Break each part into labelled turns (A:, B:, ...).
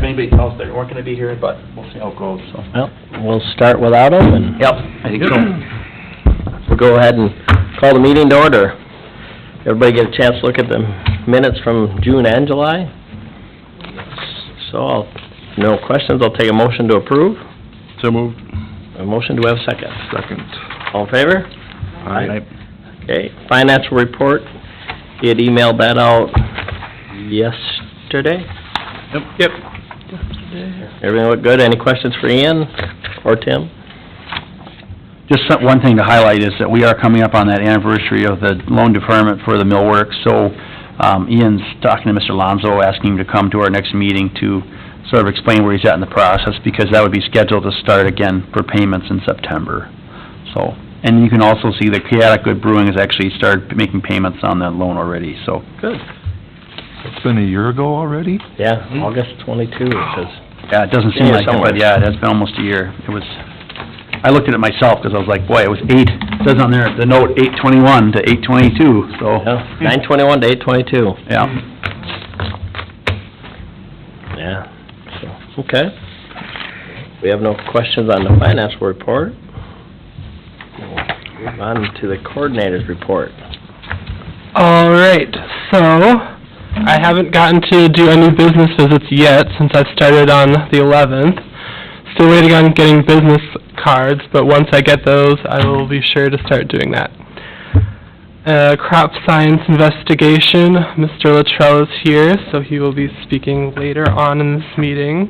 A: anybody else that weren't gonna be here, but we'll see how it goes, so.
B: Well, we'll start without them, and
A: Yep, I think so.
B: we'll go ahead and call the meeting to order. Everybody get a chance to look at the minutes from June and July? So, no questions, I'll take a motion to approve.
C: So moved.
B: A motion, do we have a second?
C: Second.
B: All in favor?
C: Aye.
B: Okay, financial report, he had emailed that out yesterday?
C: Yep.
B: Everything look good? Any questions for Ian or Tim?
D: Just one thing to highlight is that we are coming up on that anniversary of the loan deferment for the millwork, so Ian's talking to Mr. Lonzo, asking him to come to our next meeting to sort of explain where he's at in the process, because that would be scheduled to start again for payments in September. So, and you can also see that Chaotic Good Brewing has actually started making payments on that loan already, so.
B: Good.
C: It's been a year ago already?
B: Yeah, August 22, it says.
D: Yeah, it doesn't seem like it, but yeah, it has been almost a year. It was, I looked at it myself, because I was like, boy, it was it says on there, the note, 8/21 to 8/22, so.
B: Yeah, 9/21 to 8/22.
D: Yeah.
B: Yeah, so, okay. We have no questions on the financial report. We'll move on to the coordinator's report.
E: All right, so I haven't gotten to do any business visits yet since I started on the 11th. Still waiting on getting business cards, but once I get those, I will be sure to start doing that. Crop science investigation, Mr. Luttrell is here, so he will be speaking later on in this meeting.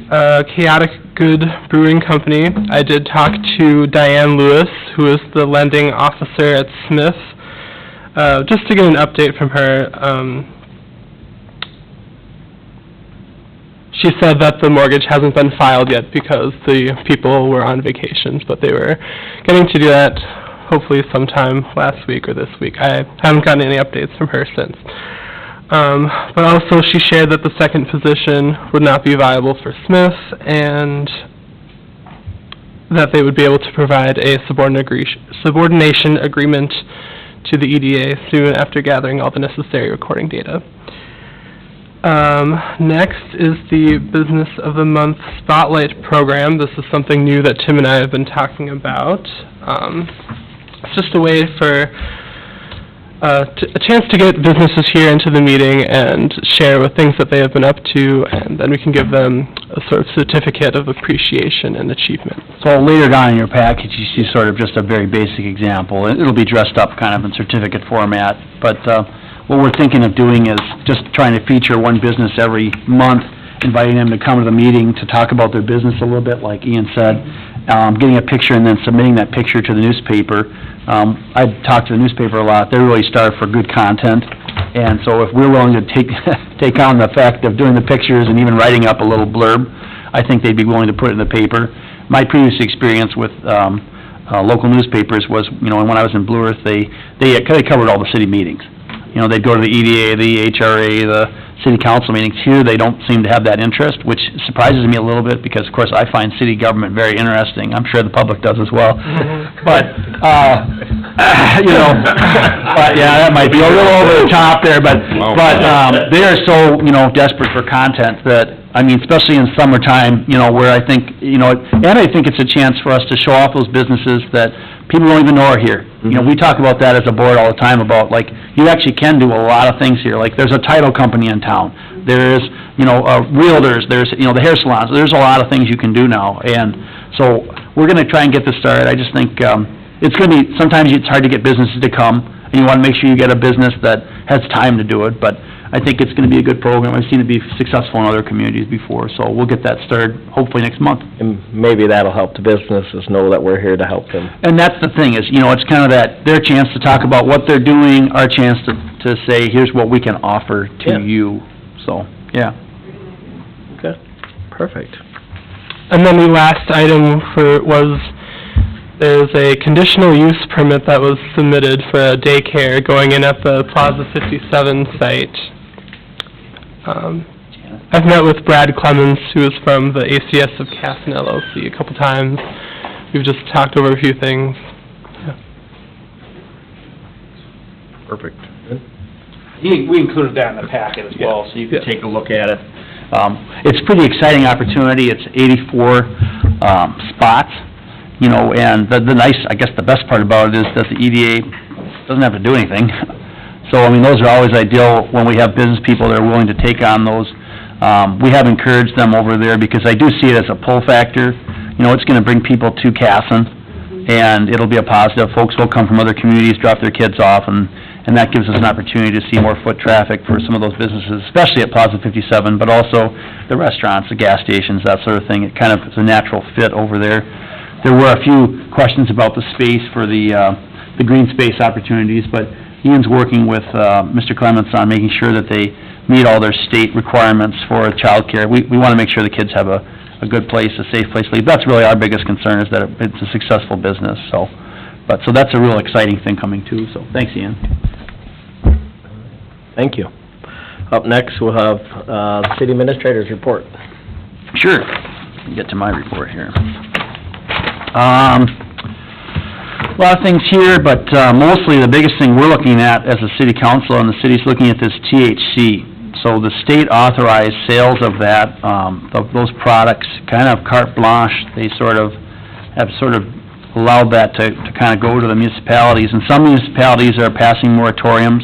E: Chaotic Good Brewing Company, I did talk to Diane Lewis, who is the lending officer at Smith, just to get an update from her. She said that the mortgage hasn't been filed yet because the people were on vacations, but they were getting to do that hopefully sometime last week or this week. I haven't gotten any updates from her since. But also she shared that the second position would not be viable for Smith, and that they would be able to provide a subordination agreement to the EDA soon after gathering all the necessary recording data. Next is the Business of the Month Spotlight Program. This is something new that Tim and I have been talking about. It's just a way for a chance to get businesses here into the meeting and share with things that they have been up to, and then we can give them a sort of certificate of appreciation and achievement.
D: So later down in your package, you see sort of just a very basic example. It'll be dressed up kind of in certificate format, but what we're thinking of doing is just trying to feature one business every month, inviting them to come to the meeting to talk about their business a little bit, like Ian said, getting a picture and then submitting that picture to the newspaper. I talk to the newspaper a lot. They're really starved for good content, and so if we're willing to take on the effect of doing the pictures and even writing up a little blurb, I think they'd be willing to put it in the paper. My previous experience with local newspapers was, you know, when I was in Blue Earth, they covered all the city meetings. You know, they'd go to the EDA, the HRA, the city council meetings. Here, they don't seem to have that interest, which surprises me a little bit because, of course, I find city government very interesting. I'm sure the public does as well. But, you know, but yeah, that might be a little over the top there, but they are so, you know, desperate for content that, I mean, especially in summertime, you know, where I think, you know, and I think it's a chance for us to show off those businesses that people don't even know are here. You know, we talk about that as a board all the time about, like, you actually can do a lot of things here. Like, there's a title company in town. There's, you know, realtors. There's, you know, the hair salons. There's a lot of things you can do now. And so we're going to try and get this started. I just think it's going to be, sometimes it's hard to get businesses to come, and you want to make sure you get a business that has time to do it. But I think it's going to be a good program. I've seen it be successful in other communities before, so we'll get that started hopefully next month.
B: And maybe that'll help the businesses know that we're here to help them.
D: And that's the thing is, you know, it's kind of that, their chance to talk about what they're doing, our chance to say, here's what we can offer to you. So, yeah.
B: Okay, perfect.
E: And then the last item was there's a conditional use permit that was submitted for a daycare going in at the Plaza 57 site. I've met with Brad Clemens, who is from the ACS of Casson LLC, a couple times. We've just talked over a few things. Yeah.
B: Perfect.
A: We included that in the packet as well, so you can take a look at it.
D: It's a pretty exciting opportunity. It's 84 spots, you know, and the nice, I guess the best part about it is that the EDA doesn't have to do anything. So, I mean, those are always ideal when we have business people that are willing to take on those. We have encouraged them over there because I do see it as a pull factor. You know, it's gonna bring people to Casson, and it'll be a positive. Folks will come from other communities, drop their kids off, and that gives us an opportunity to see more foot traffic for some of those businesses, especially at Plaza 57, but also the restaurants, the gas stations, that sort of thing. It kind of is a natural fit over there. There were a few questions about the space for the green space opportunities, but Ian's working with Mr. Clements on making sure that they meet all their state requirements for childcare. We want to make sure the kids have a good place, a safe place to live. That's really our biggest concern, is that it's a successful business, so that's a real exciting thing coming too, so thanks, Ian.
B: Thank you. Up next, we'll have City Administrator's report.
D: Sure. Get to my report here. A lot of things here, but mostly the biggest thing we're looking at as a city council, and the city's looking at this THC. So the state authorized sales of that, of those products, kind of carte blanche. They have allowed that to kind of go to the municipalities, and some municipalities are passing moratoriums.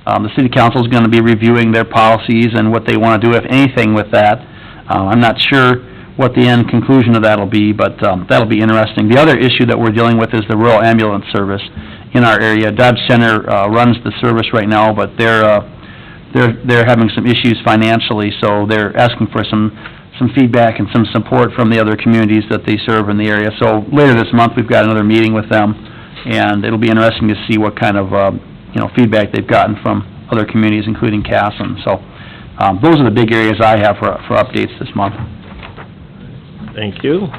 D: The city council is going to be reviewing their policies and what they want to do, if anything, with that. I'm not sure what the end conclusion of that will be, but that'll be interesting. The other issue that we're dealing with is the rural ambulance service in our area. Dodge Center runs the service right now, but they're having some issues financially, so they're asking for some feedback and some support from the other communities that they serve in the area. So later this month, we've got another meeting with them, and it'll be interesting to see what kind of feedback they've gotten from other communities, including Casson. So those are the big areas I have for updates this month.
B: Thank you.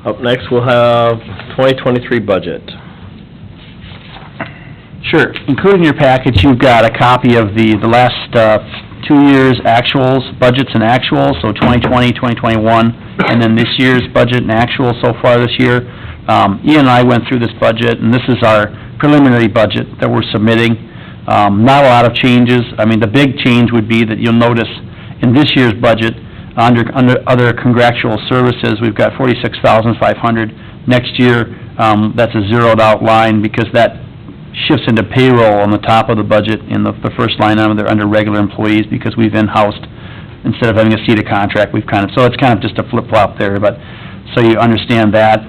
B: Up next, we'll have 2023 budget.
D: Sure. Included in your package, you've got a copy of the last 2 years' actuals, budgets and actuals, so 2020, 2021, and then this year's budget and actual so far this year. Ian and I went through this budget, and this is our preliminary budget that we're submitting. Not a lot of changes. I mean, the big change would be that you'll notice in this year's budget, under other contractual services, we've got $46,500. Next year, that's a zeroed out line because that shifts into payroll on the top of the budget in the first line item. They're under regular employees because we've in-housed, instead of having a CETA contract, so it's kind of just a flip-flop there, but so you understand that.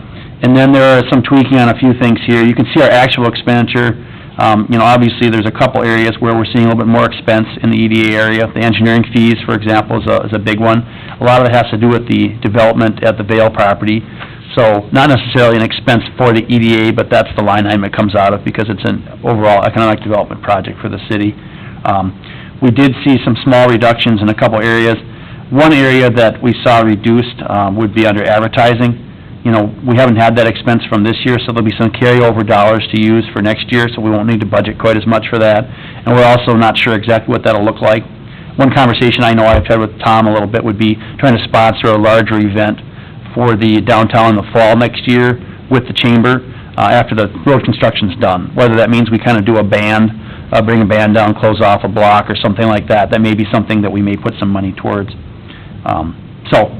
D: And then there are some tweaking on a few things here. You can see our actual expenditure. Obviously there's a couple areas where we're seeing a little bit more expense in the EDA area. The engineering fees, for example, is a big one. A lot of it has to do with the development at the Vale property. So not necessarily an expense for the EDA, but that's the line item it comes out of because it's an overall economic development project for the city. We did see some small reductions in a couple areas. One area that we saw reduced would be under advertising. We haven't had that expense from this year, so there'll be some carryover dollars to use for next year, so we won't need to budget quite as much for that. And we're also not sure exactly what that'll look like. One conversation I know I've had with Tom a little bit would be trying to sponsor a larger event for the downtown in the fall next year with the chamber after the road construction's done. Whether that means we kind of do a band, bring a band down, close off a block or something like that. That may be something that we may put some money towards. So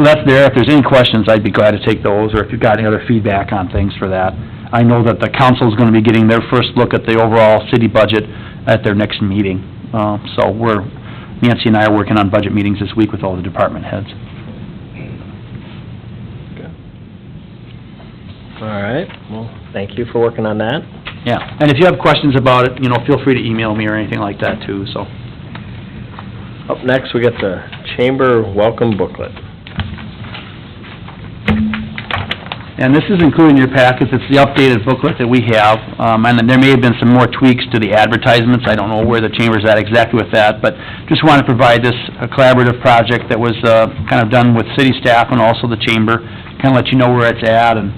D: that's there. If there's any questions, I'd be glad to take those, or if you've got any other feedback on things for that. I know that the council's going to be getting their first look at the overall city budget at their next meeting. So Nancy and I are working on budget meetings this week with all the department heads.
B: All right, well, thank you for working on that.
D: Yeah, and if you have questions about it, feel free to email me or anything like that too, so.
B: Up next, we get the Chamber Welcome Booklet.
D: And this is included in your packets. It's the updated booklet that we have, and there may have been some more tweaks to the advertisements. I don't know where the Chamber's at exactly with that, but just want to provide this a collaborative project that was kind of done with city staff and also the Chamber, kind of let you know where it's at, and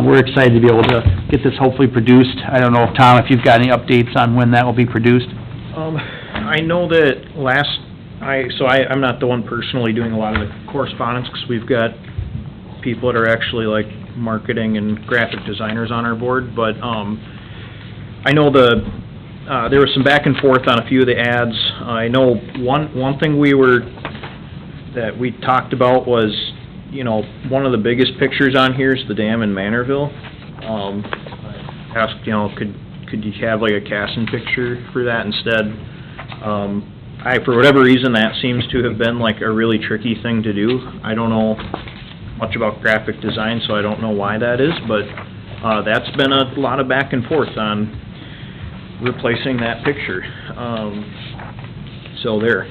D: we're excited to be able to get this hopefully produced. I don't know, Tom, if you've got any updates on when that will be produced?
F: I know that I'm not the one personally doing a lot of the correspondence, because we've got people that are actually like marketing and graphic designers on our board, but I know the there was some back and forth on a few of the ads. I know one thing that we talked about was, one of the biggest pictures on here is the dam in Manorville. Asked, could you have like a Casson picture for that instead? For whatever reason, that seems to have been like a really tricky thing to do. I don't know much about graphic design, so I don't know why that is, but that's been a lot of back and forth on replacing that picture. So there,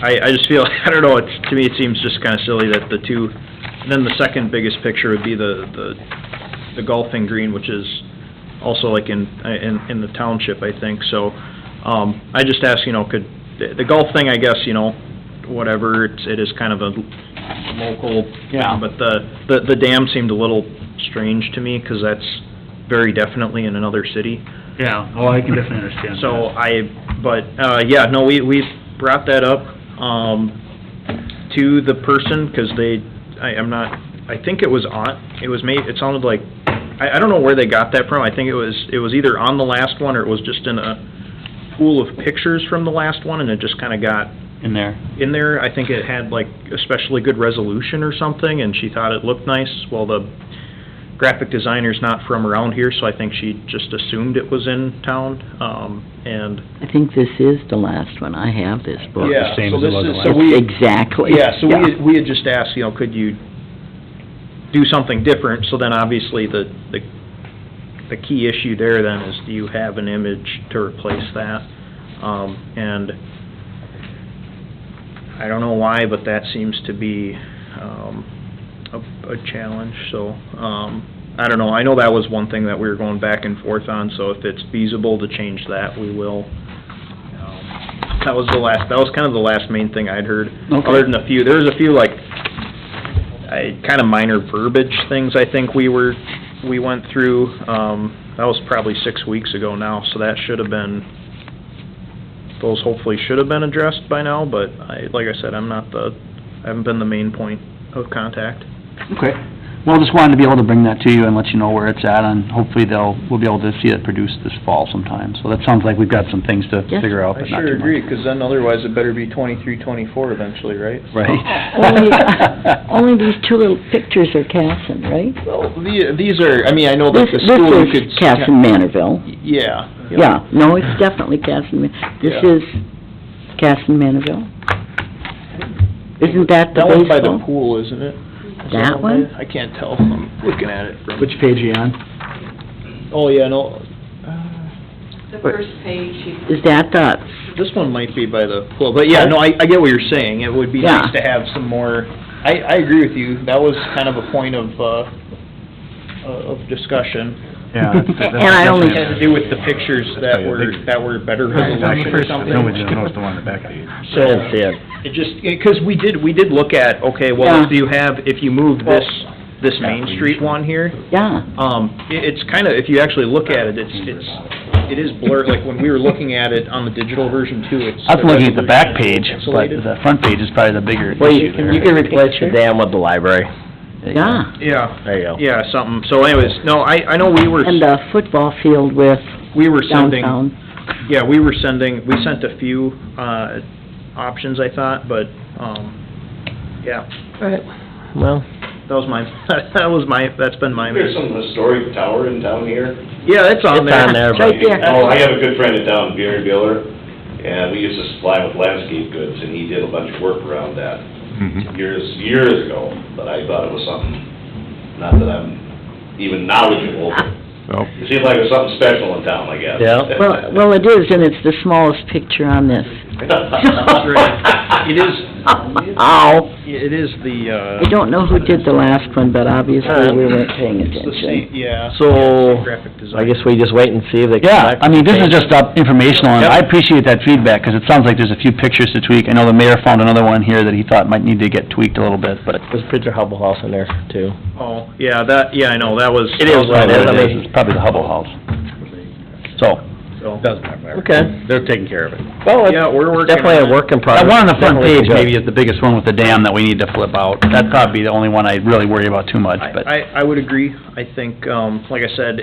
F: I just feel, I don't know, to me it seems just kind of silly that the two, and then the second biggest picture would be the golfing green, which is also like in the township, I think, so, I just asked, could, the golf thing, I guess, whatever, it is kind of a local,
D: Yeah.
F: but the dam seemed a little strange to me, 'cause that's very definitely in another city.
D: Yeah, oh, I can definitely understand
F: So we brought that up, to the person, 'cause I think it was it sounded like, I don't know where they got that from. I think it was either on the last one, or it was just in a pool of pictures from the last one, and it just kinda got
D: in there.
F: in there. I think it had like especially good resolution or something, and she thought it looked nice. Well, the graphic designer's not from around here, so I think she just assumed it was in town, and...
G: I think this is the last one. I have this book.
F: Yeah,
D: same
F: so
D: as it
F: this
D: was
F: is,
D: the
F: so
D: last
F: we...
G: Exactly.
F: Yeah, so we had just asked, could you do something different? So then obviously the key issue there then is, do you have an image to replace that? And I don't know why, but that seems to be a challenge, so, I don't know. I know that was one thing that we were going back and forth on, so if it's feasible to change that, we will. That was kind of the last main thing I'd heard.
D: Okay.
F: Other than there was a few like, kind of minor verbiage things I think we went through. That was probably 6 weeks ago now, so that those hopefully should have been addressed by now, but like I said, I haven't been the main point of contact.
D: Okay. Well, just wanted to be able to bring that to you and let you know where it's at, and hopefully we'll be able to see it produced this fall sometime. So that sounds like we've got some things to
G: Yes.
D: figure out,
F: I
D: but not
F: sure
D: too much.
F: agree, 'cause then otherwise it better be 23-24 eventually, right?
D: Right.
G: Only these two little pictures are Casson, right?
F: Well, these are, I know that the
G: This
F: school you
G: is
F: could...
G: Casson Manorville.
F: Yeah.
G: Yeah, no, it's definitely Casson. This
F: Yeah.
G: is Casson Manorville. Isn't that the
F: That one's by the
G: baseball?
F: pool, isn't it?
G: That one?
F: I can't tell, I'm looking at it from...
D: Which page are you on?
F: Oh, yeah, no,
H: The first page,
G: Is that the,
F: this one might be by the pool, but yeah, no, I get what you're saying. It would be
G: Yeah.
F: nice to have some more, I agree with you. That was kind of a point of discussion.
D: Yeah.
G: And I only-
F: It had to do with the pictures that were better resolution or something.
C: the one in the back of the...
B: So, yeah.
F: It just, because we did look at, okay, well,
G: Yeah.
F: if you move this Main Street one here,
G: yeah,
F: it's kind of, if you actually look at it, it is blurred, like when we were looking at it on the digital version too, it's...
D: I was looking at the back page, but
F: Pixelated.
D: the front page is probably the bigger
B: Well,
D: issue
B: you
D: there.
B: can replace the dam with the library.
G: yeah.
F: Yeah,
B: There you go.
F: yeah, something, so anyways, no, I know we were
G: And the football field with
F: sending,
G: downtown.
F: yeah, we sent a few, options, I thought, but, yeah,
B: Alright, well,
F: that's been my...
I: There's some historic tower in town here.
F: Yeah, it's on
B: It's
F: there.
B: on there,
G: It's right there.
I: Oh, I have a good friend in town, Gary Biller, and we used to supply him with landscape goods, and he did a bunch of work around that years ago, but I thought it was something, not that I'm even knowledgeable,
C: Well,
I: it seemed like it was something special in town, I guess.
B: Yeah.
G: Well, it is, and it's the smallest picture on this.
F: It is,
G: Ow.
F: it is the,
G: I don't know who did the last one, but obviously we weren't paying
F: it's the same,
G: attention.
F: yeah.
B: So,
F: yeah, same graphic design.
B: I guess we just wait and see if they come
D: Yeah,
B: back.
D: I mean, this is just informational, and I appreciate that feedback, because it sounds like there's a few pictures to tweak. I know the mayor found another one here that he thought might need to get tweaked a little bit, but...
B: There's a picture of Hubble House in there, too.
F: Oh, yeah, I know, that was...
B: It is what it is. I mean,
D: It's probably the Hubble House. So,
C: doesn't matter.
B: Okay.
C: They're taking care of it.
B: Well,
F: Yeah, we're
B: it's
F: working
B: definitely
F: on
B: a
F: it.
B: work in progress.
D: that one on the front
B: Definitely
D: page
B: good.
D: maybe is the biggest one with the dam that we need to flip out. That'd probably be the only one I really worry about too much, but...
F: I would agree. I think, like I said,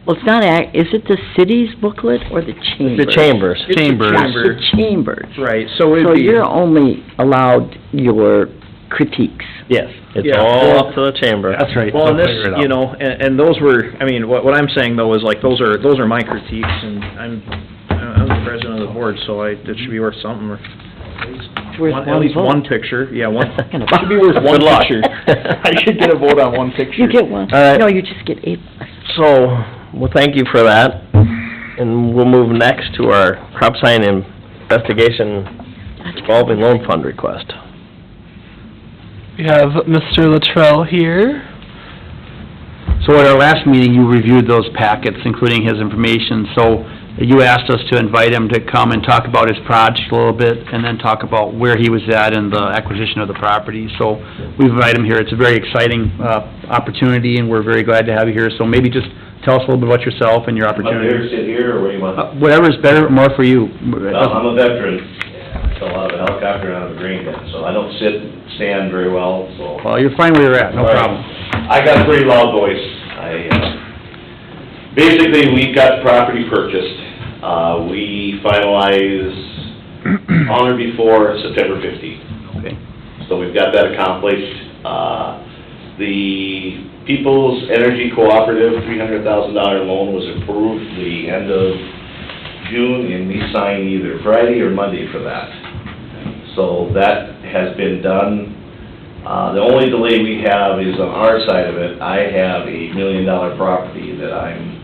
G: Well, it's not, is it the city's booklet or the chambers?
B: The chambers.
F: It's a
E: Chambers.
F: chamber.
G: The chambers.
F: Right, so it'd
G: So
F: be,
G: you're only allowed your critiques.
B: Yes, it's
F: Yeah.
B: all up to the chamber.
D: That's right.
F: well, and
D: They'll
F: this,
D: figure it out.
F: you know, and those were, I mean, what I'm saying though is like, those are my critiques, and I'm the president of the board, so it should be worth something, or
G: It's worth
F: at least
G: vote.
F: one picture, yeah, one,
G: Second of
F: should be worth one
B: Good luck.
F: picture. I should get a vote on one picture.
G: You get one.
B: All right.
G: No, you just get 8.
B: So, well, thank you for that, and we'll move next to our crop science investigation revolving loan fund request.
E: We have Mr. Luttrell here.
D: So at our last meeting, you reviewed those packets, including his information, so you asked us to invite him to come and talk about his project a little bit, and then talk about where he was at in the acquisition of the property. So we've invited him here. It's a very exciting opportunity, and we're very glad to have you here. So maybe just tell us a little bit about yourself and your
I: Up there,
D: opportunity.
I: sit here, or what do you want?
D: Whatever is better, more for you.
I: Well, I'm a veteran, I fell out of a helicopter and out of a grain bin, so I don't sit, stand very well, so.
D: Well, you're fine where you're at, no
I: All right.
D: problem.
I: I got a pretty loud voice. Basically, we got the property purchased. We finalized on or before September 15th.
D: Okay.
I: So we've got that accomplished. The People's Energy Cooperative $300,000 loan was approved the end of June, and we signed either Friday or Monday for that. So that has been done. The only delay we have is on our side of it. I have a $1 million property that I'm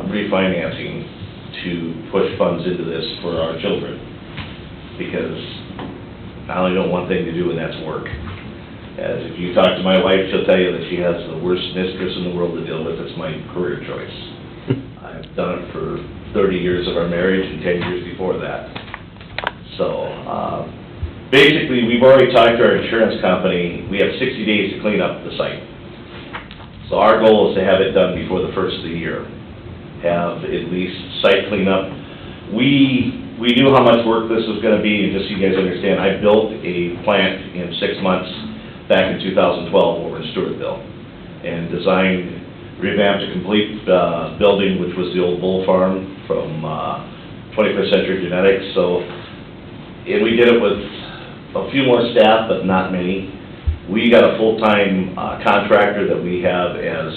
I: refinancing to push funds into this for our children, because I only know one thing to do, and that's work. As if you talk to my wife, she'll tell you that she has the worst mistress in the world to deal with. It's my career choice. I've done it for 30 years of our marriage and 10 years before that. So, basically, we've already talked to our insurance company. We have 60 days to clean up the site. So our goal is to have it done before the first of the year. Have at least site cleanup. We knew how much work this was gonna be, and just so you guys understand, I built a plant in 6 months back in 2012 over in Stewartville, and designed, revamped a complete building, which was the old bull farm from 21st Century Genetics. So, and we did it with a few more staff, but not many. We got a full-time contractor that we have as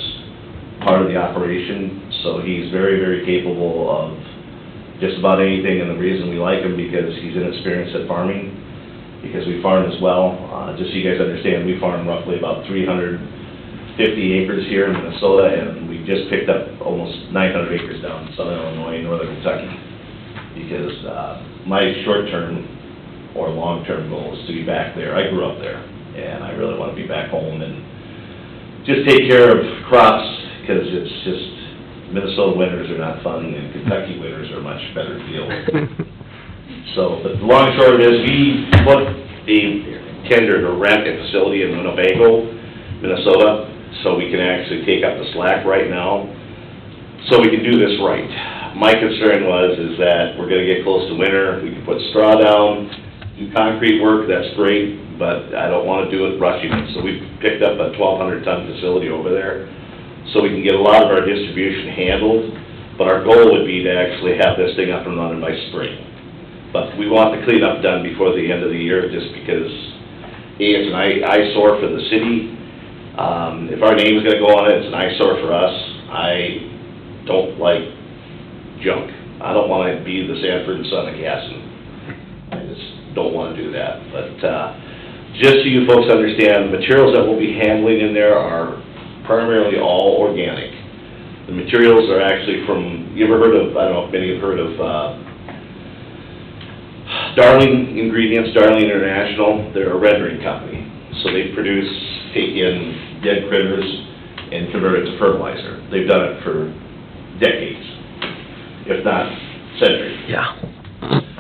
I: part of the operation, so he's very, very capable of just about anything, and the reason we like him, because he's inexperienced at farming, because we farm as well. Just so you guys understand, we farm roughly about 350 acres here in Minnesota, and we just picked up almost 900 acres down in southern Illinois, northern Kentucky, because my short-term or long-term goal is to be back there. I grew up there, and I really want to be back home and just take care of crops, because it's just, Minnesota winters are not fun, and Kentucky winters are much better to deal with. So, but the long and short of it is, we put a tender to rent a facility in Winnebago, Minnesota, so we can actually take up the slack right now, so we can do this right. My concern is that we're gonna get close to winter, we can put straw down, do concrete work, that's great, but I don't wanna do it rushing it. So we picked up a 1,200-ton facility over there, so we can get a lot of our distribution handled, but our goal would be to actually have this thing up and running by spring. But we want the cleanup done before the end of the year, just because, A, it's an eyesore for the city. If our name's gonna go on it, it's an eyesore for us. I don't like junk. I don't wanna be the Sanford and Son of Gaston. I just don't wanna do that. But, just so you folks understand, the materials that we'll be handling in there are primarily all organic. The materials are actually from, you ever heard of, I don't know if many have heard of, Darling Ingredients, Darling International. They're a rendering company. So they produce, take in dead critters and convert it to fertilizer. They've done it for decades, if not centuries.
B: Yeah.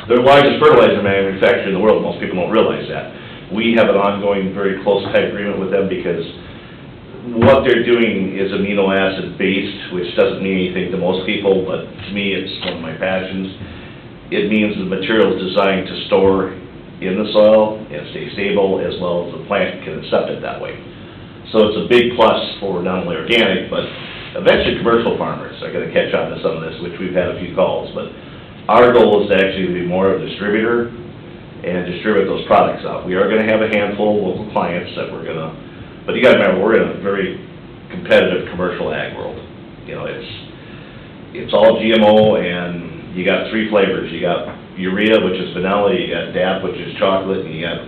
I: They're the largest fertilizer manufacturer in the world. Most people don't realize that. We have an ongoing, very close tight agreement with them, because what they're doing is amino acid based, which doesn't mean anything to most people, but to me, it's one of my passions. It means the material is designed to store in the soil and stay stable, as well as the plant can accept it that way. So it's a big plus for not only organic, but eventually commercial farmers are gonna catch on to some of this, which we've had a few calls, but our goal is to actually be more of a distributor and distribute those products out. We are gonna have a handful of local clients that we're gonna, but you gotta remember, we're in a very competitive commercial ag world. You know, it's all GMO, and you got 3 flavors. You got urea, which is vanilla, you got DAP, which is chocolate, and you got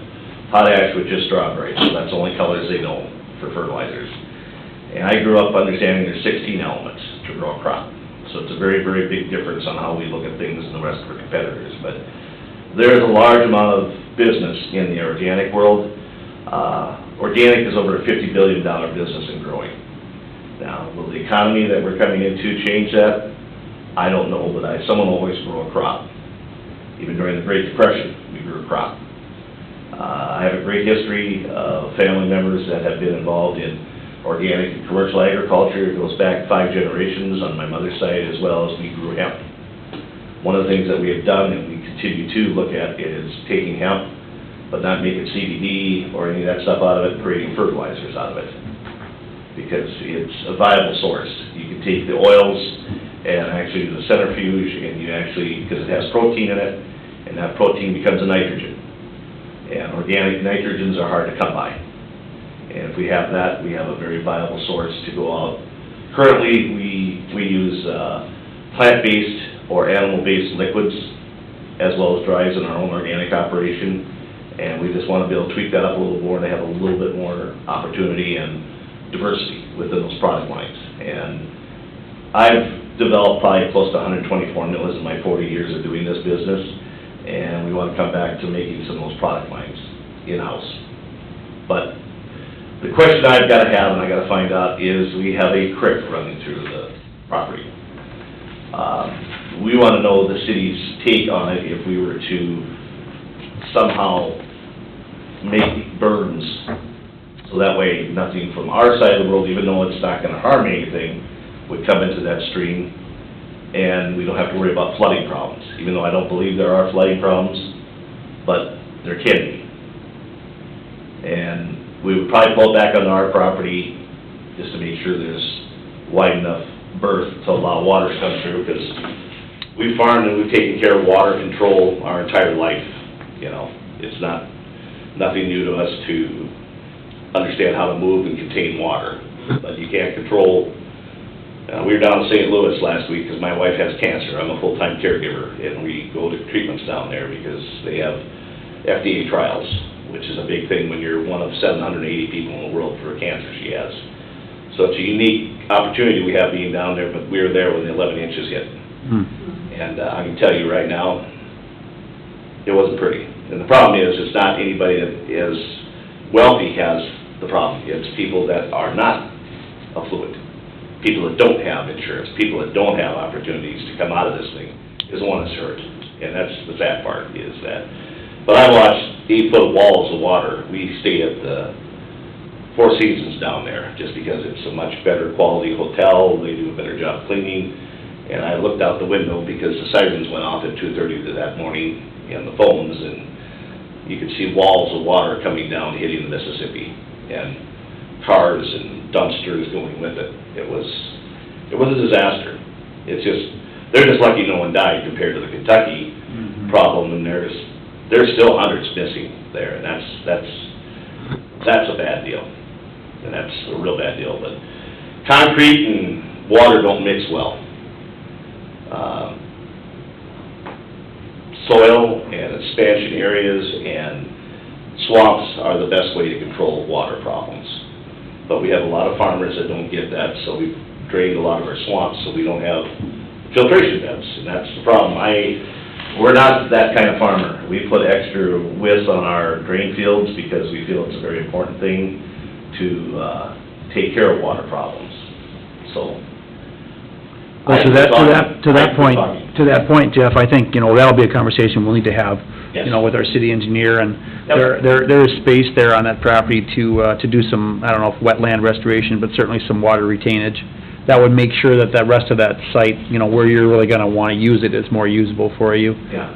I: potash, which is strawberry. So that's the only colors they know for fertilizers. And I grew up understanding there's 16 elements to grow a crop. So it's a very, very big difference on how we look at things and the rest of our competitors. But there's a large amount of business in the organic world. Organic is over a $50 billion business and growing. Now, will the economy that we're coming into change that? I don't know, but someone will always grow a crop. Even during the Great Depression, we grew a crop. I have a great history of family members that have been involved in organic and commercial agriculture. It goes back 5 generations on my mother's side, as well as we grew hemp. One of the things that we have done and we continue to look at is taking hemp, but not making CBD or any of that stuff out of it, and creating fertilizers out of it. Because it's a viable source. You can take the oils and actually do the centrifuge, and you actually, because it has protein in it, and that protein becomes a nitrogen. And organic nitrogens are hard to come by. And if we have that, we have a very viable source to go out. Currently, we use plant-based or animal-based liquids, as well as dries in our own organic operation. And we just want to be able to tweak that up a little more to have a little bit more opportunity and diversity within those product lines. And I've developed probably close to 120 formulas in my 40 years of doing this business, and we want to come back to making some of those product lines in-house. But the question I've got to have, and I got to find out, is we have a creek running through the property. We want to know the city's take on it if we were to somehow make berms, so that way nothing from our side of the world, even though it's not going to harm anything, would come into that stream, and we don't have to worry about flooding problems, even though I don't believe there are flooding problems, but there can be. And we would probably pull it back onto our property just to make sure there's wide enough berth to allow water to come through, because we've farmed and we've taken care of water control our entire life. You know, it's nothing new to us to understand how to move and contain water, but you can't control. We were down in St. Louis last week because my wife has cancer. I'm a full-time caregiver, and we go to treatments down there because they have FDA trials, which is a big thing when you're one of 780 people in the world for a cancer she has. So it's a unique opportunity we have being down there, but we were there when the 11 inches hit. And I can tell you right now, it wasn't pretty. And the problem is, it's not anybody that is wealthy has the problem. It's people that are not affluent, people that don't have insurance, people that don't have opportunities to come out of this thing is the one that's hurt. And that's the sad part, is that. But I watched 8-foot walls of water. We stay at the Four Seasons down there just because it's a much better quality hotel. They do a better job cleaning. And I looked out the window because the sirens went off at 2:30 that morning and the phones, and you could see walls of water coming down, hitting the Mississippi, and cars and dumpsters going with it. It was a disaster. It's just, they're just lucky no one died compared to the Kentucky problem, and there's still hundreds missing there, and that's a bad deal, and that's a real bad deal. But concrete and water don't mix well. Soil and expansion areas and swamps are the best way to control water problems. But we have a lot of farmers that don't get that, so we've drained a lot of our swamps so we don't have filtration beds, and that's the problem. We're not that kind of farmer. We put extra widths on our drain fields because we feel it's a very important thing to take care of water problems. So.
D: Well, to that point, Jeff, I think, that'll be a conversation we'll need to have,
I: Yes.
D: With our city engineer, and
I: Yep.
D: there is space there on that property to do some, I don't know if wetland restoration, but certainly some water retainage. That would make sure that the rest of that site, where you're really gonna wanna use it, is more usable for you.
I: Yeah.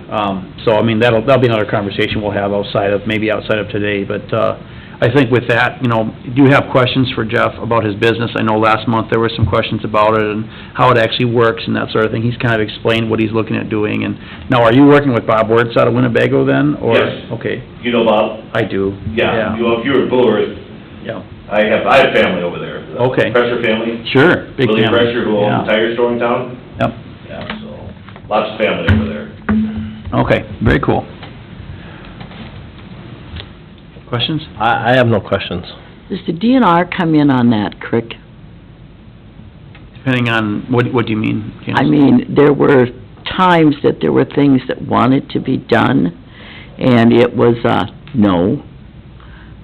D: So, I mean, that'll be another conversation we'll have outside of today, but, I think with that, do you have questions for Jeff about his business? I know last month there were some questions about it and how it actually works and that sort of thing. He's kind of explained what he's looking at doing. And now, are you working with Bob Wertz out of Winnebago then, or?
I: Yes.
D: Okay,
I: You know Bob?
D: I do.
I: Yeah, if you were in Blue Earth,
D: Yeah.
I: I have family over there.
D: Okay.
I: Pressure family.
D: Sure, big
I: Willie
D: family.
I: Pressure, who owns the tire store in town.
D: Yep,
I: Yeah, so, lots of family over there.
D: okay, very cool. Questions?
B: I have no questions.
G: Does the DNR come in on that creek?
D: Depending on, what do you mean, Candace?
G: I mean, there were times that there were things that wanted to be done, and it was no,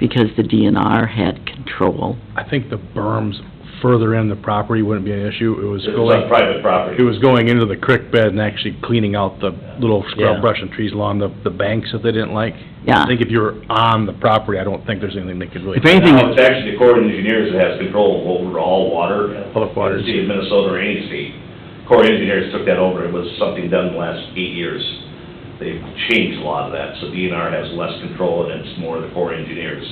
G: because the DNR had control.
C: I think the berms further in the property wouldn't be an issue. It was
I: This is on
C: going,
I: private property.
C: it was going into the creek bed and actually cleaning out the little
B: Yeah.
C: scrub brush and trees along the banks that they didn't like.
G: Yeah.
C: I think if you're on the property, I don't think there's anything they could really.
D: If anything,
I: Now, it's actually the Corps of Engineers that has control over all water.
C: Public water.
I: In the state of Minnesota or any state. Corps of Engineers took that over. It was something done in the last 8 years. They've changed a lot of that, so DNR has less control and it's more the Corps of Engineers.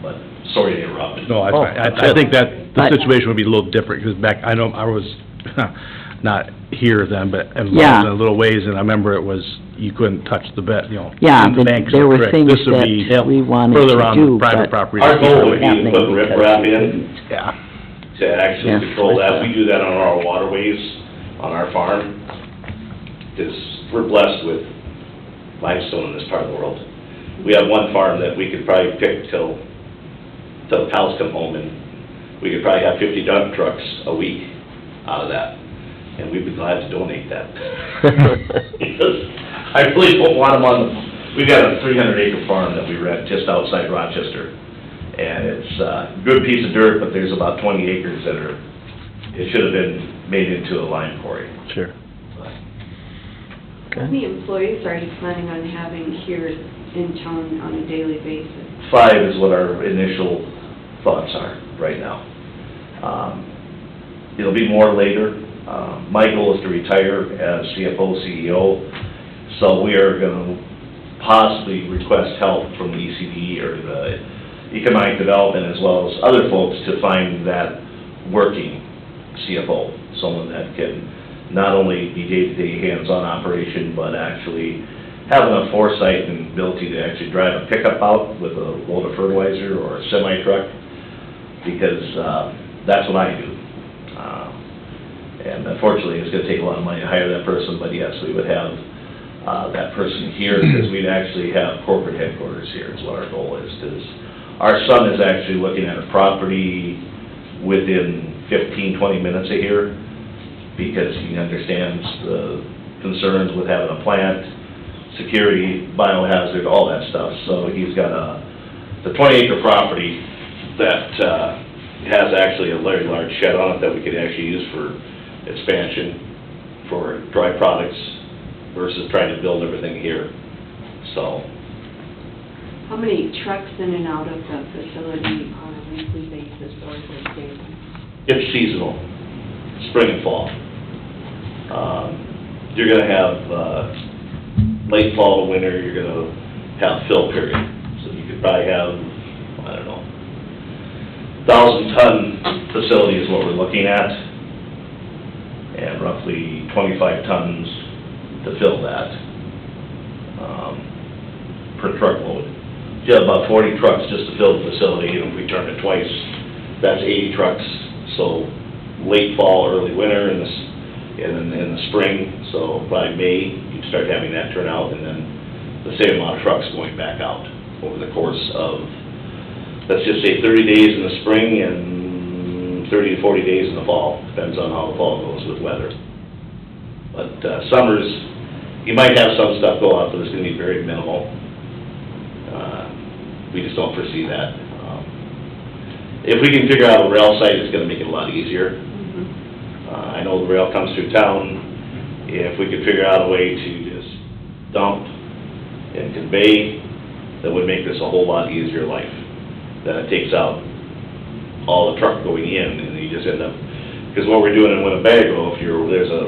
I: But, sorry to interrupt.
C: No,
B: Oh,
C: I think that the
G: But-
C: situation would be a little different, because back, I know, I was not here then, but
G: Yeah.
C: involved in a little ways, and I remember it was, you couldn't touch the bed,
G: Yeah,
C: the
G: but
C: banks
G: there
C: of the
G: were
C: creek.
G: things
C: This would be
G: that we wanted
C: further
G: to
C: on
G: do,
C: private
G: but
C: property.
I: Our goal would be to
G: happening
I: put
G: because
I: riprap
G: we
I: in,
G: didn't.
C: Yeah.
I: to actually
G: Yeah.
I: control that. We do that on our waterways, on our farm, because we're blessed with limestone in this part of the world. We have one farm that we could probably pick till the cows come home, and we could probably have 50 dump trucks a week out of that, and we'd be glad to donate that. Because I really don't want them on, we've got a 300-acre farm that we rent just outside Rochester, and it's a good piece of dirt, but there's about 20 acres that are, it should have been made into a lime quarry.
B: Sure.
H: How many employees are you planning on having here in town on a daily basis?
I: 5 is what our initial thoughts are right now. It'll be more later. My goal is to retire as CFO, CEO, so we are gonna possibly request help from the ECD or the Economic Development as well as other folks to find that working CFO, someone that can not only be day-to-day hands-on operation, but actually have enough foresight and ability to actually drive a pickup out with a load of fertilizer or a semi-truck, because that's what I do. And unfortunately, it's gonna take a lot of money to hire that person, but yes, we would have that person here, because we'd actually have corporate headquarters here, is what our goal is. Because our son is actually looking at a property within 15, 20 minutes of here, because he understands the concerns with having a plant, security, biohazard, all that stuff. So he's got the 20-acre property that has actually a very large shed on it that we could actually use for expansion for dry products versus trying to build everything here. So,
H: How many trucks in and out of the facility on a weekly basis or is it daily?
I: it's seasonal, spring and fall. You're gonna have, late fall to winter, you're gonna have fill period. So you could probably have, I don't know, 1,000-ton facility is what we're looking at, and roughly 25 tons to fill that, per truckload. You have about 40 trucks just to fill the facility, and if we turn it twice, that's 80 trucks. So late fall, early winter, and then in the spring, so by May, you'd start having that turn out, and then the same amount of trucks going back out over the course of, let's just say 30 days in the spring and 30 to 40 days in the fall, depends on how the fall goes with weather. But summers, you might have some stuff go out, but it's gonna be very minimal. We just don't foresee that. If we can figure out a rail site, it's gonna make it a lot easier. I know the rail comes through town. If we could figure out a way to just dump and convey, that would make this a whole lot easier life. Then it takes out all the truck going in, and you just end up, because what we're doing in Winnebago, there's a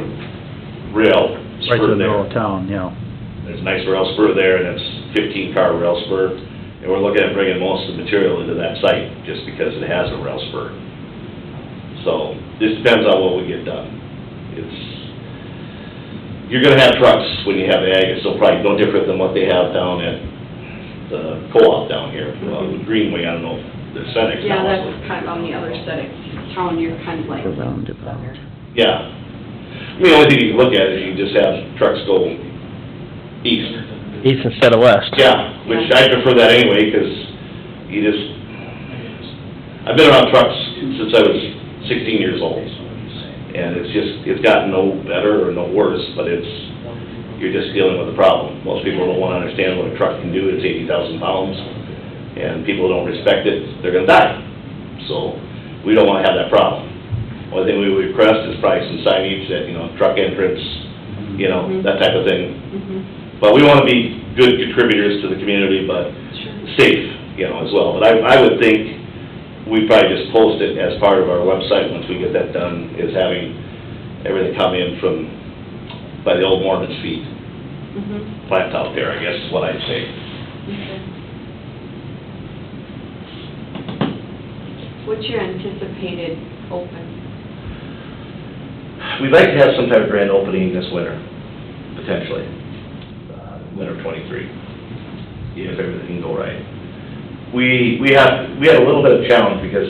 I: rail
D: Right to
I: spur
D: the middle
I: there.
D: of town, yeah.
I: There's a nice rail spur there, and it's 15-car rail spur, And we're looking at bringing most of the material into that site, just because it has a rail spur. So, this depends on what we get done. You're gonna have trucks when you have ag, it's still probably no different than what they have down at the co-op down here. Well, Greenway, I don't know, the Senex
H: Yeah,
I: now.
H: that's kind of on the other side of town, you're kind of like.
G: The roundabout.
I: Yeah. I mean, the only thing you can look at is you just have trucks go east.
B: East instead of west.
I: Yeah, which I prefer that anyway, 'cause I've been around trucks since I was 16 years old. And it's gotten no better or no worse, but you're just dealing with a problem. Most people don't wanna understand what a truck can do, it's 80,000 pounds, and people don't respect it, they're gonna die. So, we don't wanna have that problem. Only thing we would request is probably some signage that, truck entrance, that type of thing. But we wanna be good contributors to the community, but safe, as well. But I would think we probably just post it as part of our website once we get that done, is having everything come in from, by the old Mormon's feet. Plant out there, I guess is what I'd say.
H: What's your anticipated open?
I: We'd like to have some type of grand opening this winter, potentially, winter of '23, if everything can go right. We had a little bit of challenge because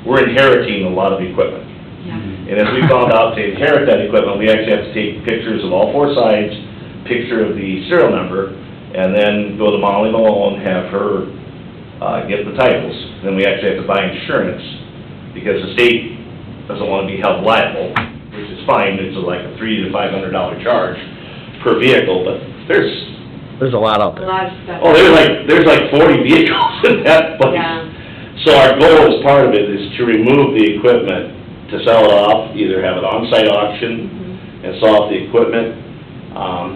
I: we're inheriting a lot of equipment.
H: Yeah.
I: And as we found out, to inherit that equipment, we actually have to take pictures of all four sides, picture of the serial number, and then go to Molly Malone, have her get the titles. Then we actually have to buy insurance, because the state doesn't want to be held liable, which is fine. It's like a $300 to $500 charge per vehicle, but
B: There's a lot out
H: A
B: there.
H: lot of stuff.
I: oh, there's like 40 vehicles in that place.
H: Yeah.
I: So our goal as part of it is to remove the equipment, to sell it off, either have an on-site auction and sell off the equipment.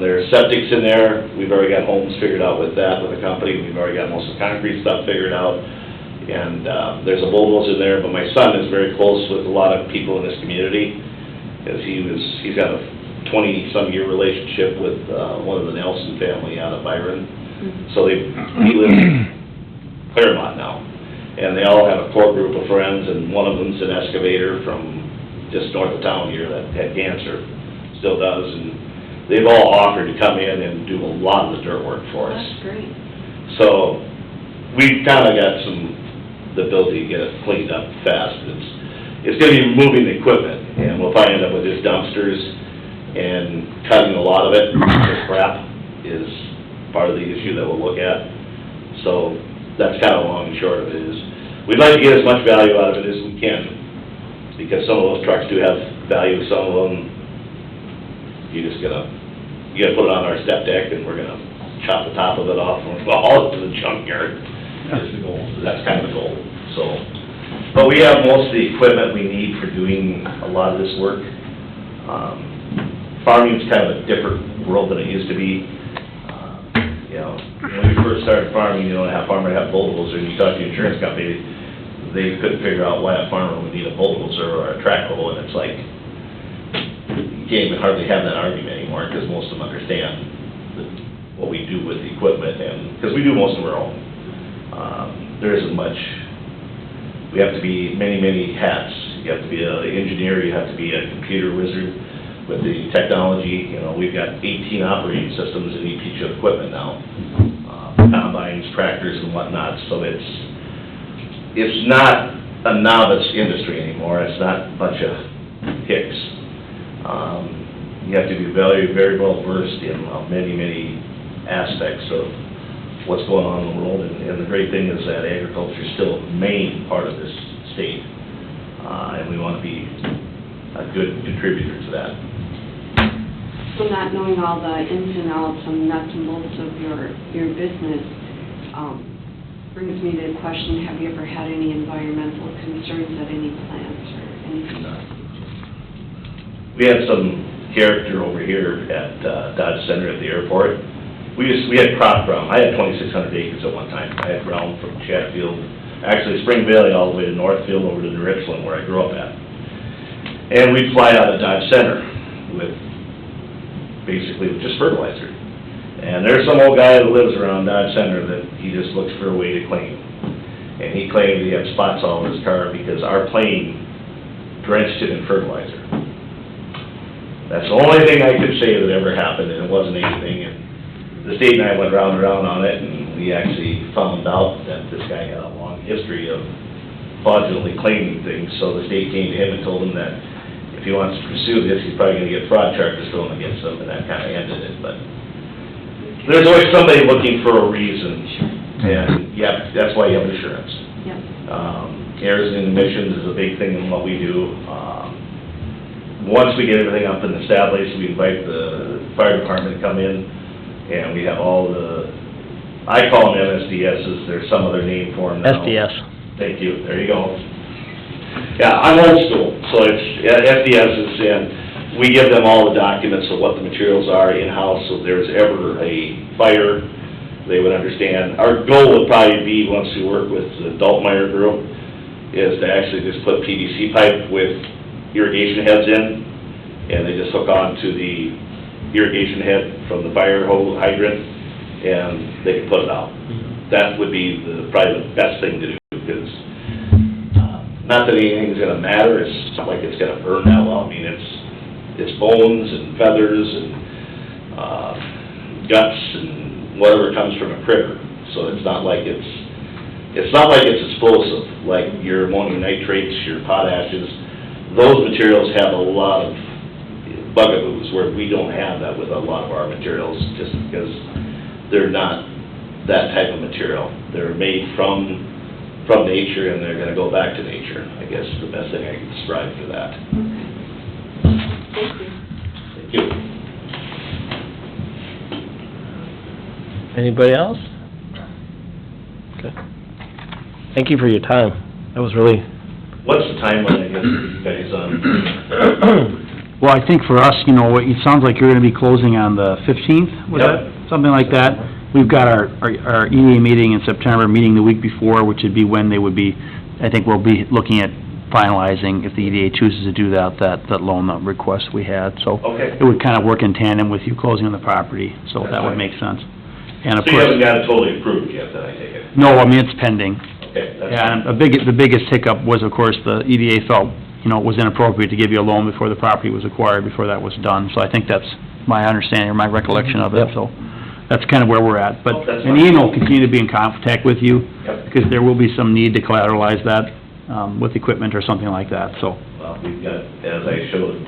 I: There's septics in there, we've already got homes figured out with that, with the company, we've already got most of the concrete stuff figured out. And, there's a Volvo's in there, but my son is very close with a lot of people in this community, because he's got a 20-some year relationship with, one of the Nelson family out of Byron. So he lives in Claremont now. And they all have a core group of friends, and one of them's an excavator from just north of town here that had cancer, still does, and they've all offered to come in and do a lot of the dirt work for us.
H: That's great.
I: So, we've kinda got the ability to get it cleaned up fast. It's gonna be removing the equipment, and we'll probably end up with just dumpsters and cutting a lot of it. The scrap is part of the issue that we'll look at. So, that's kinda long and short of it is, we'd like to get as much value out of it as we can, because some of those trucks do have value, some of them, you gotta put it on our step deck, and we're gonna chop the top of it off, and we'll haul it to the junkyard, is the goal, that's kind of the goal, so. But we have most of the equipment we need for doing a lot of this work. Farming's kind of a different world than it used to be. When we first started farming, a farmer would have bulldozers, and you talk to the insurance company, they couldn't figure out why a farmer would need a bulldozer or a track hoe, and it's like, you can't even hardly have that argument anymore, because most of them understand what we do with the equipment, and, because we do most of our own. There isn't much, we have to be many hats. You have to be an engineer, you have to be a computer wizard with the technology. We've got 18 operating systems in each piece of equipment now. Combines, tractors and whatnot, so it's not a novice industry anymore, it's not a bunch of hicks. You have to be very well versed in many aspects of what's going on in the world, and the great thing is that agriculture is still a main part of this state, and we want to be a good contributor to that.
H: So not knowing all the ins and outs and nuts and bolts of your business, brings me to the question, have you ever had any environmental concerns at any plants or anything?
I: We had some character over here at Dodge Center at the airport. We had crop ground. I had 2,600 acres at one time. I had ground from Chatfield, actually Spring Valley, all the way to Northfield, over to New Richland, where I grew up at. And we'd fly out of Dodge Center with, basically, just fertilizer. And there's some old guy that lives around Dodge Center that he just looks for a way to claim. And he claimed he had spots all over his car because our plane drenched it in fertilizer. That's the only thing I could say that ever happened, and it wasn't anything. And the state and I went round and round on it, and we actually found out that this guy had a long history of fraudulently claiming things. So the state came to him and told him that if he wants to pursue this, he's probably gonna get fraud charges thrown against him, and that kinda ended it. But there's always somebody looking for a reason, and yeah, that's why you have insurance.
H: Yep.
I: Errors and omissions is a big thing in what we do. Once we get everything up and established, we invite the fire department to come in, and we have all the, I call them MSDSs, there's some other name for them now.
B: SDS.
I: Thank you, there you go. Yeah, I'm old school, so it's SDSs, and we give them all the documents of what the materials are in-house, so if there's ever a fire, they would understand. Our goal would probably be, once we work with the Daltmeyer group, is to actually just put PVC pipe with irrigation heads in, and they just hook on to the irrigation head from the fire hydrant, and they can put it out. That would be probably the best thing to do, because not that anything's gonna matter, it's not like it's gonna burn that well. I mean, it's bones and feathers and guts and whatever comes from a critter, so it's not like it's explosive, like your ammonium nitrates, your potashes. Those materials have a lot of bugaboos, where we don't have that with a lot of our materials, just because they're not that type of material. They're made from nature, and they're gonna go back to nature, I guess is the best thing I can describe for that.
H: Thank you.
I: Thank you.
B: Anybody else? Okay. Thank you for your time. That was really...
I: What's the timeline, I guess, for you guys on?
D: Well, I think for us, you know, it sounds like you're gonna be closing on the 15th, was
I: Yep.
D: that? Something like that. We've got our EDA meeting in September, meeting the week before, which would be when they would be, I think we'll be looking at finalizing, if the EDA chooses to do that loan request we had, so.
I: Okay.
D: It would kind of work in tandem with you closing on the property, so
I: That's
D: that would
I: fine.
D: make sense. And of
I: So you
D: course,
I: haven't got it totally approved yet, then, I take it?
D: no, I mean, it's pending.
I: Okay, that's
D: Yeah,
I: fine.
D: and the biggest hiccup was, of course, the EDA felt, you know, it was inappropriate to give you a loan before the property was acquired, before that was done. So I think that's my understanding, or my recollection of it,
B: Yep.
D: so that's kind of where we're at. But,
I: Oh, that's
D: and
I: fine.
D: Ian will continue to be in contact with you,
I: Yep.
D: because there will be some need to collateralize that, with equipment or something like that, so.
I: Well, we've got, as I showed,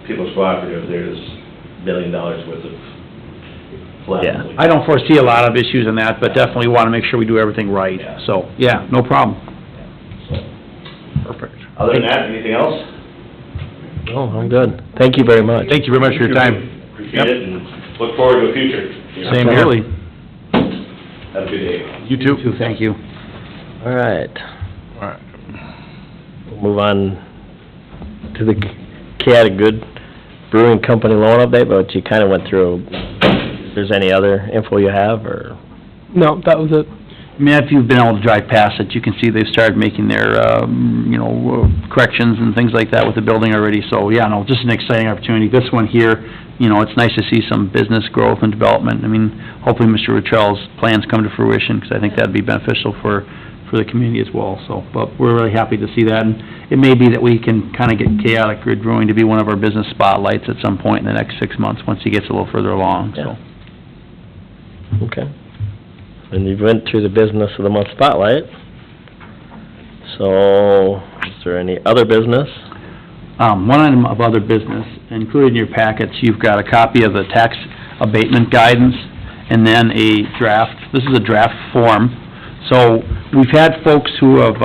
I: People's Cooperative, there's $1 million worth of collateral.
B: Yeah.
D: I don't foresee a lot of issues in that, but definitely want to make sure we do everything right.
I: Yeah.
D: So, yeah, no problem.
B: Perfect.
I: Other than that, anything else?
B: Oh, I'm good. Thank you very much.
D: Thank you very much for your time.
I: Appreciate it, and look forward to a future.
D: Same here, Lee.
I: Have a good day.
D: You too. Thank you.
B: All right. We'll move on to the Good Brewing Company loan update, but you kind of went through. If there's any other info you have, or?
E: No, that was it.
D: I mean, if you've been able to drive past it, you can see they've started making their, corrections and things like that with the building already. So, yeah, no, just an exciting opportunity. This one here, you know, it's nice to see some business growth and development. I mean, hopefully Mr. Rutrell's plans come to fruition, because I think that'd be beneficial for the community as well. So, but we're really happy to see that. And it may be that we can kind of get Chaotic Grid Brewing to be one of our business spotlights at some point in the next 6 months, once he gets a little further along, so.
B: Okay. And you went through the business of the month spotlight. So, is there any other business?
D: One item of other business, included in your packets, you've got a copy of the tax abatement guidance, and then a draft, this is a draft form. So, we've had folks who have,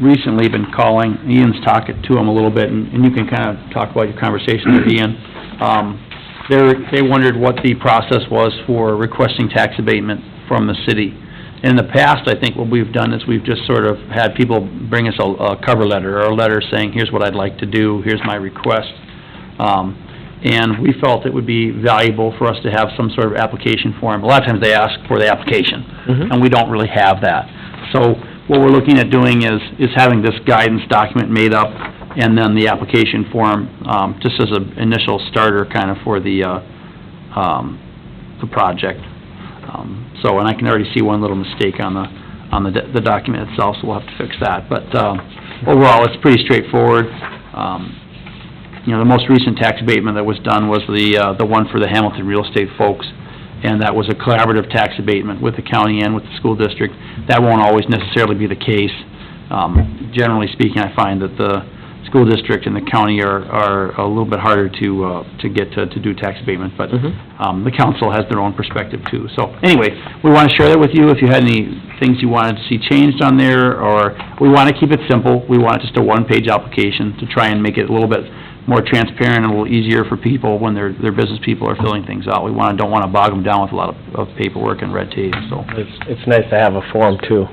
D: recently been calling, Ian's talking to them a little bit, and you can kind of talk about your conversation with Ian. They wondered what the process was for requesting tax abatement from the city. In the past, I think what we've done is we've just sort of had people bring us a cover letter, or a letter saying, here's what I'd like to do, here's my request. And we felt it would be valuable for us to have some sort of application form. A lot of times they ask for the application, and we don't really have that. So what we're looking at doing is having this guidance document made up, and then the application form, just as an initial starter kind of for the the project. So, and I can already see one little mistake on the document itself, so we'll have to fix that. But, overall, it's pretty straightforward. You know, the most recent tax abatement that was done was the one for the Hamilton real estate folks, and that was a collaborative tax abatement with the county and with the school district. That won't always necessarily be the case. Generally speaking, I find that the school district and the county are a little bit harder to get to do tax abatement, but the council has their own perspective too. So anyway, we want to share that with you. If you had any things you wanted to see changed on there, or we want to keep it simple, we want just a one-page application to try and make it a little bit more transparent and a little easier for people when their business people are filling things out. We don't want to bog them down with a lot of paperwork and red tape, so.
B: It's nice to have a form too.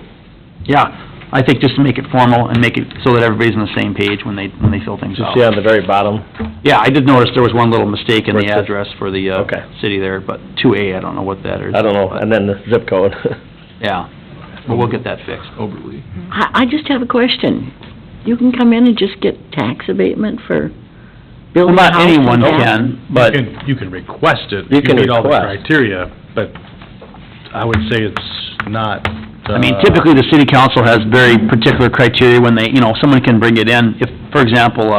D: Yeah, I think just to make it formal and make it so that everybody's on the same page when they fill things
B: Just
D: out.
B: see on the very bottom.
D: Yeah, I did notice there was one little mistake in
B: Where
D: the
B: it says-
D: address for the,
B: Okay.
D: city there, but 2A, I don't know what that is.
B: I don't know, and then the zip code.
D: Yeah, but we'll get that fixed.
C: Overly.
G: I just have a question. You can come in and just get tax abatement for building
D: Well,
G: a
D: not
G: house in
D: anyone
G: town?
D: can, but,
C: You can request it.
B: You
C: if
B: can
C: meet all the
B: request.
C: criteria, but I would say it's not,
D: I mean, typically, the city council has very particular criteria when they, someone can bring it in. If, for example,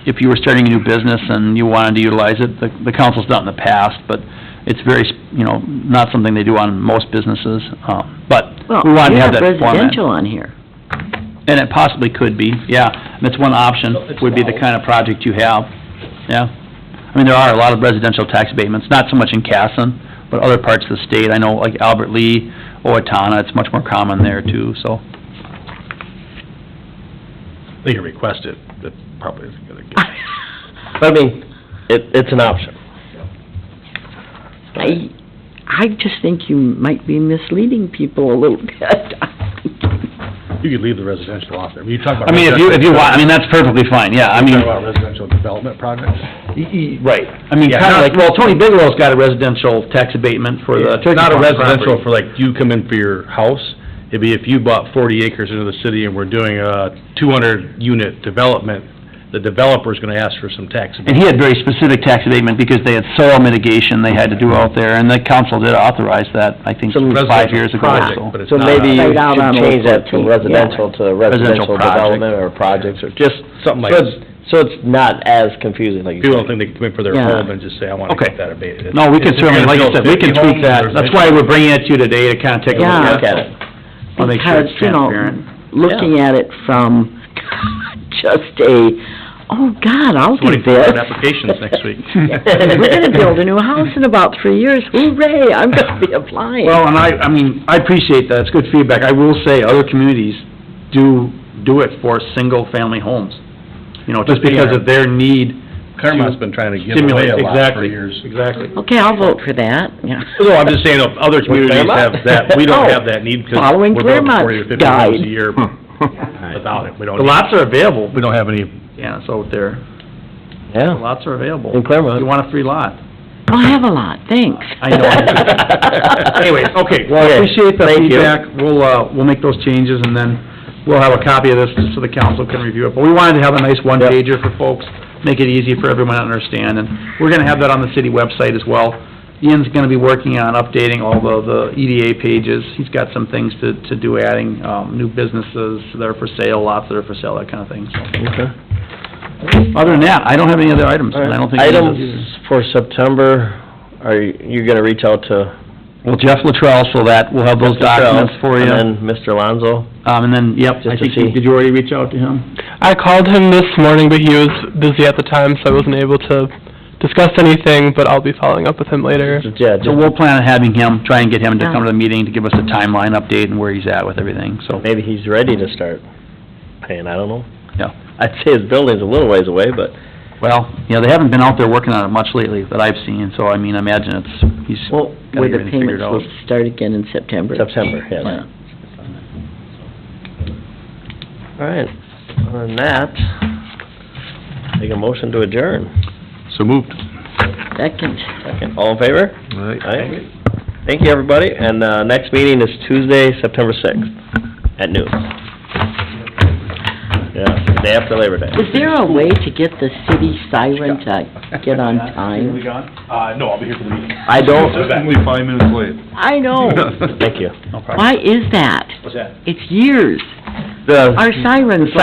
D: if you were starting a new business and you wanted to utilize it, the council's done it in the past, but it's very, not something they do on most businesses, but
G: Well,
D: we wanted
G: you
D: to have
G: have
D: that format.
G: residential on here.
D: And it possibly could be, yeah. That's one option, would be the kind of project you have, yeah. I mean, there are a lot of residential tax abatements, not so much in Casson, but other parts of the state. I know, like Albert Lee, Owatonna, it's much more common there too, so.
C: they can request it, that probably isn't gonna get.
B: I mean, it's an option.
G: I just think you might be misleading people a little bit.
C: You could leave the residential off there. You talk about.
D: I mean, if you want, I mean, that's perfectly fine, yeah, I mean.
C: Talk about residential development projects?
D: Right. I mean,
C: Yeah,
D: kinda
C: not-
D: like, well, Tony Bigelow's got a residential tax abatement for the Turkey
C: Not a
D: Farm
C: residential
D: property.
C: for like, you come in for your house, it'd be if you bought 40 acres into the city and we're doing a 200-unit development, the developer's gonna ask for some tax.
D: And he had very specific tax abatement because they had soil mitigation they had to do out there, and the council did authorize that, I think,
B: Some
D: 5 years ago,
C: project,
D: so.
C: but it's
B: So
C: not
B: maybe you
G: Right out on
B: should change that
G: 14,
B: from residential to residential
D: project.
B: development or projects, or just
C: Something like
B: so
C: this.
B: it's- So it's not as confusing, like you
C: People
B: said.
C: don't think they can come in for their
G: Yeah.
C: home and just say, I wanna
D: Okay.
C: get that abated.
D: No, we can
C: If you're
D: certainly,
C: gonna
D: like I
C: build
D: said, we can
C: 50
D: tweak
C: homes,
D: that.
C: there's
D: That's
C: like-
D: why we're bringing it to you today, to kinda take a
G: Yeah.
D: look at it. Wanna make sure it's
G: Because,
D: transparent.
G: looking at it from just oh, God, I'll do
C: 2,400
G: this.
C: applications next week.
G: We're gonna build a new house in about 3 years. Hooray, I'm gonna be applying.
D: Well, and I mean, I appreciate that, it's good feedback. I will say, other communities do it for single-family homes. Just because of their need.
C: Claremont's been trying to give
D: Stimulate,
C: away a lot for
D: exactly,
C: years.
D: exactly.
G: Okay, I'll vote for that, yeah.
C: No, I'm just saying, if other communities
B: Claremont?
C: have that, we don't
G: Oh,
C: have that need, because
G: following
C: we're building 40 or
G: Claremont's
C: 50 homes
G: guide.
C: a year without it, we don't.
D: The lots are available,
C: We don't have any,
D: yeah, it's out there. The
B: Yeah,
D: lots are available.
B: in Claremont.
D: If you want a free lot.
G: I'll have a lot, thanks.
D: I know. Anyways, okay, well, I
B: Okay,
D: appreciate the
B: thank you.
D: feedback. We'll make those changes, and then we'll have a copy of this just so the council can review it. But we wanted to have a nice one-pager for folks, make it easy for everyone to understand, and we're gonna have that on the city website as well. Ian's gonna be working on updating all the EDA pages. He's got some things to do, adding, new businesses that are for sale, lots that are for sale, that kind of thing, so.
B: Okay.
D: Other than that, I don't have any other items,
B: All
D: and I
B: right.
D: don't think. Ian does either.
B: Items for September, are you gonna reach out to?
D: Well, Jeff Luttrell, so that, we'll have those
B: Mr.
D: documents
B: Strauss,
D: for you.
B: And then Mr. Alonso?
D: And then, yep,
B: Just
D: I
B: to
D: think,
B: see.
D: did you already reach out to him?
E: I called him this morning, but he was busy at the time, so I wasn't able to discuss anything, but I'll be following up with him later.
B: Yeah,
D: So
B: just,
D: we'll plan on having him, try and get him to come to the meeting to give us a timeline update and where he's at with everything, so.
B: maybe he's ready to start paying, I don't know.
D: Yeah.
B: I'd say his building's a little ways away, but,
D: Well, yeah, they haven't been out there working on it much lately that I've seen, so I mean, I imagine he's
G: Well,
D: got
G: were the
D: everything figured
G: payments
D: out.
G: supposed to start again in September?
B: September, yes.
G: Yeah.
B: All right, other than that, take a motion to adjourn.
C: so moved.
G: Second.
B: Second, all in favor? Aye. Thank you, everybody, and, next meeting is Tuesday, September 6th, at noon. Yeah, day after Labor Day.
G: Is there a way to get the city siren to get on time?
C: No, I'll be here for the meeting.
B: I don't,
J: Only 5 minutes late.
G: I know.
B: thank you.
G: Why is that?
F: What's that?
G: It's years.
B: The
G: Our sirens,